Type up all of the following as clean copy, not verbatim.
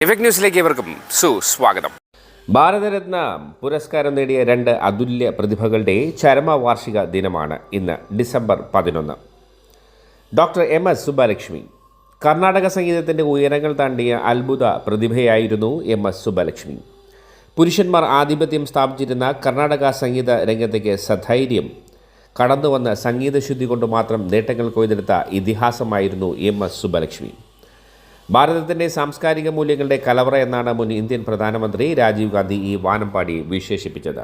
Effect ന്യൂസിലേക്ക് ഇവർക്കും സുസ്വാഗതം. ഭാരതരത്ന പുരസ്കാരം നേടിയ 2 അതുല്യ പ്രതിഭകളുടെ ചരമവാർഷിക ദിനമാണ് ഇന്ന് December 11. Doctor MS Subbalakshmi Karnataka സംഗീതത്തിൻ്റെ ഉയരങ്ങൾ താണ്ടിയ അത്ഭുത പ്രതിഭയായിരുന്നു MS സുബ്ബലക്ഷ്മി. പുരുഷന്മാർ ആധിപത്യം സ്ഥാപിച്ചിരുന്ന കർണാടക സംഗീത രംഗത്തേക്ക് സധൈര്യം കടന്നുവന്ന സംഗീതശുദ്ധി കൊണ്ട് മാത്രം നേട്ടങ്ങൾ കൊയ്തെടുത്ത ഇതിഹാസമായിരുന്നു MS സുബ്ബലക്ഷ്മി. ഭാരതത്തിൻ്റെ സാംസ്കാരിക മൂല്യങ്ങളുടെ കലവറ എന്നാണ് മുൻ ഇന്ത്യൻ പ്രധാനമന്ത്രി രാജീവ് ഗാന്ധി ഈ വാനമ്പാടി വിശേഷിപ്പിച്ചത്.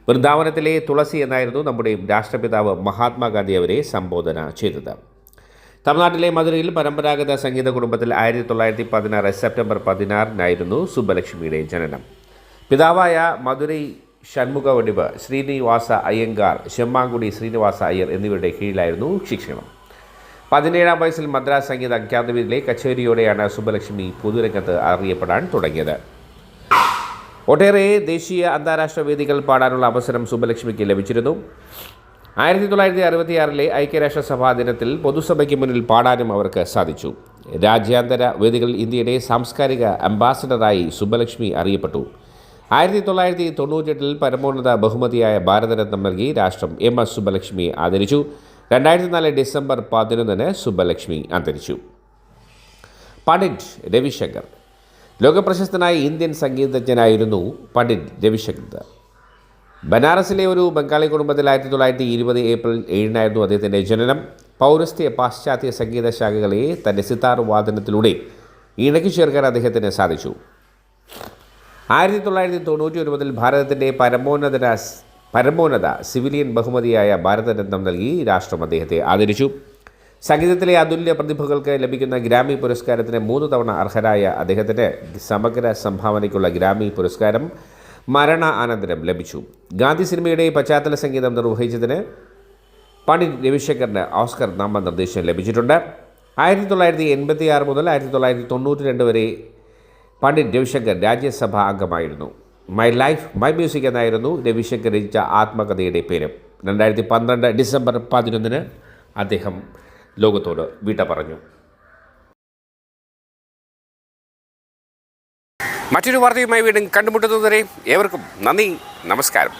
വൃന്ദാവനത്തിലെ തുളസി എന്നായിരുന്നു നമ്മുടെ രാഷ്ട്രപിതാവ് മഹാത്മാഗാന്ധി അവരെ സംബോധന ചെയ്തത്. തമിഴ്നാട്ടിലെ മധുരയിൽ പരമ്പരാഗത സംഗീത കുടുംബത്തിൽ 1916 സെപ്റ്റംബർ 16 സുബ്ബലക്ഷ്മിയുടെ ജനനം. പിതാവായ മധുരൈ ഷൺമുഖ വടിവ്, ശ്രീനിവാസ അയ്യങ്കാർ, ചെമ്മാങ്കുടി ശ്രീനിവാസ അയ്യർ എന്നിവരുടെ കീഴിലായിരുന്നു ശിക്ഷണം. 17-ാം വയസ്സിൽ മദ്രാസ് സംഗീത അക്കാദമിയിലെ കച്ചേരിയോടെയാണ് സുബ്ബലക്ഷ്മി പൊതുരംഗത്ത് അറിയപ്പെടാൻ തുടങ്ങിയത്. ഒട്ടേറെ ദേശീയ അന്താരാഷ്ട്ര വേദികൾ പാടാനുള്ള അവസരം സുബ്ബലക്ഷ്മിക്ക് ലഭിച്ചിരുന്നു. 1966 ഐക്യരാഷ്ട്രസഭാ ദിനത്തിൽ പൊതുസഭയ്ക്ക് മുന്നിൽ പാടാനും അവർക്ക് സാധിച്ചു. രാജ്യാന്തര വേദികളിൽ ഇന്ത്യയുടെ സാംസ്കാരിക അംബാസഡറായി സുബ്ബലക്ഷ്മി അറിയപ്പെട്ടു. 1998 പരമോന്നത ബഹുമതിയായ ഭാരതരത്നം നൽകി രാഷ്ട്രം MS സുബ്ബലക്ഷ്മിയെ ആദരിച്ചു. 2004 ഡിസംബർ 11 സുബ്ബലക്ഷ്മി അന്തരിച്ചു. പണ്ഡിറ്റ് രവിശങ്കർ ലോകപ്രശസ്തനായ ഇന്ത്യൻ സംഗീതജ്ഞനായിരുന്നു പണ്ഡിറ്റ് രവിശങ്കർ. ബനാറസിലെ ഒരു ബംഗാളി കുടുംബത്തിൽ 1920 ഏപ്രിൽ 7 അദ്ദേഹത്തിൻ്റെ ജനനം. പൗരസ്ത്യ പാശ്ചാത്യ സംഗീത ശാഖകളെ തൻ്റെ സിത്താർ വാദനത്തിലൂടെ ഇണക്കി ചേർക്കാൻ അദ്ദേഹത്തിന് സാധിച്ചു. 1999 ഭാരതത്തിൻ്റെ പരമോന്നത സിവിലിയൻ ബഹുമതിയായ ഭാരതരത്നം നൽകി രാഷ്ട്രം അദ്ദേഹത്തെ ആദരിച്ചു. സംഗീതത്തിലെ അതുല്യ പ്രതിഭകൾക്ക് ലഭിക്കുന്ന ഗ്രാമി പുരസ്കാരത്തിന് 3 തവണ അർഹരായ അദ്ദേഹത്തിന് സമഗ്ര സംഭാവനയ്ക്കുള്ള ഗ്രാമി പുരസ്കാരം മരണാനന്തരം ലഭിച്ചു. ഗാന്ധി സിനിമയുടെ പശ്ചാത്തല സംഗീതം നിർവഹിച്ചതിന് പണ്ഡിറ്റ് രവിശങ്കറിന് ഓസ്കർ നാമനിർദ്ദേശം ലഭിച്ചിട്ടുണ്ട്. 1986 മുതൽ 1992 വരെ പണ്ഡിറ്റ് രവിശങ്കർ രാജ്യസഭാ അംഗമായിരുന്നു. മൈ ലൈഫ് മൈ മ്യൂസിക് എന്നായിരുന്നു രവിശങ്കർ രചിച്ച ആത്മകഥയുടെ പേര്. 2012 ഡിസംബർ 11 അദ്ദേഹം ലോകത്തോട് വിട പറഞ്ഞു. മറ്റൊരു വാർത്തയുമായി വീണ്ടും കണ്ടുമുട്ടുന്നതുവരെ ഏവർക്കും നന്ദി, നമസ്കാരം.